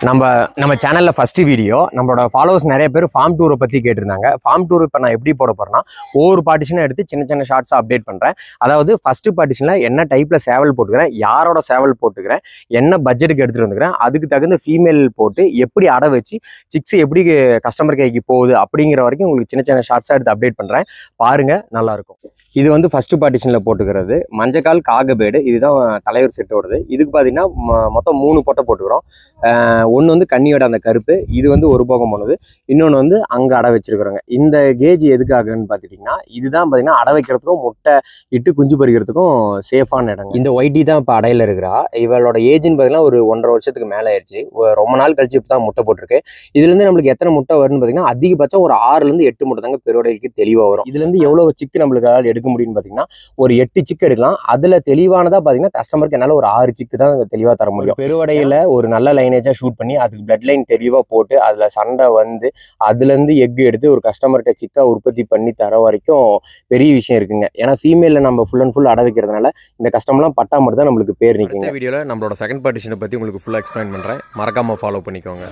நம்ம சேனல்ல first video நம்மளோட ஃபாலோவர்ஸ் நிறைய பேர் ஃபார்ம் டூரை பத்தி கேட்டிருந்தாங்க. ஃபார்ம் டூர் இப்போ நான் எப்படி போட போறேன்னா, ஒவ்வொரு பார்ட்டிஷனை எடுத்து சின்ன சின்ன ஷார்ட்ஸா அப்டேட் பண்றேன். அதாவது ஃபர்ஸ்ட் பார்ட்டிஷன்ல என்ன டைப்ல சேவல் போட்டுக்கிறேன், யாரோட சேவல் போட்டுக்கிறேன், என்ன பட்ஜெட்டுக்கு எடுத்துட்டு வந்துக்கிறேன், அதுக்கு தகுந்த ஃபீமேல் போட்டு எப்படி அடை வச்சு சிக்ஸ் எப்படி கஸ்டமர் கைக்கு போகுது அப்படிங்கிற வரைக்கும் உங்களுக்கு சின்ன சின்ன ஷார்ட்ஸா எடுத்து அப்டேட் பண்றேன். பாருங்க, நல்லா இருக்கும். இது வந்து ஃபர்ஸ்ட் பார்ட்டிஷன்ல போட்டுக்கிறது மஞ்சக்கால் காகபேடு. இதுதான் தலைவர் செட்டோடது. இதுக்கு பார்த்தீங்கன்னா மொத்தம் 3 பொட்டை போட்டுக்கிறோம். ஒன்று வந்து கன்னியோட அந்த கருப்பு, இது வந்து ஒரு போகம் போனது, இன்னொன்று வந்து அங்கே அடை வச்சிருக்கிறோங்க. இந்த கேஜ் எதுக்காகன்னு பார்த்துட்டிங்கன்னா, இதுதான் பார்த்தீங்கன்னா அடை வைக்கிறதுக்கும் முட்டை இட்டு குஞ்சு பறிக்கிறதுக்கும் சேஃபான இடம். இந்த ஒயிட்டி தான் இப்போ அடையில் இருக்கிறா. இவளோட ஏஜ்னு பார்த்தீங்கன்னா ஒரு 1.5 வருஷத்துக்கு மேலே ஆயிடுச்சு. ரொம்ப நாள் கழிச்சு இப்போ தான் முட்டை போட்டிருக்கு. இதுலேருந்து நம்மளுக்கு எத்தனை முட்டை வரும்னு பார்த்தீங்கன்னா, அதிகபட்சம் ஒரு 6லேருந்து 8 முட்டை தாங்க பெருவடைக்கு தெளிவாக வரும். இதுலேருந்து எவ்வளோ சிக்கு நம்மளுக்கு எடுக்க முடியும்னு பார்த்தீங்கன்னா, ஒரு 8 சிக்கு எடுக்கலாம். அதில் தெளிவானதாக பார்த்தீங்கன்னா கஸ்டமருக்கு என்னால் ஒரு 6 சிக்கு தான் தெளிவாக தர முடியும். பெருவடையில் ஒரு நல்ல லைனேஜாக ஷூட் பண்ணி அதுக்கு பிளட் லைன் தெளிவாக போட்டு அதில் சண்டை வந்து அதுலேருந்து எக் எடுத்து ஒரு கஸ்டமர்கிட்ட சிக்கா உற்பத்தி பண்ணி தர வரைக்கும் பெரிய விஷயம் இருக்குங்க. ஏன்னா ஃபீமேலில் நம்ம ஃபுல் அண்ட் ஃபுல் அடை வைக்கிறதுனால இந்த கஸ்டமர்லாம் பட்டா மட்டும் தான் நம்மளுக்கு பேர் நிற்குங்க. வீடியோவில் நம்மளோட செகண்ட் பார்ட்டிஷனை பற்றி உங்களுக்கு ஃபுல்லாக எக்ஸ்பிளைன் பண்ணுறேன். மறக்காமல் ஃபாலோ பண்ணிக்கோங்க.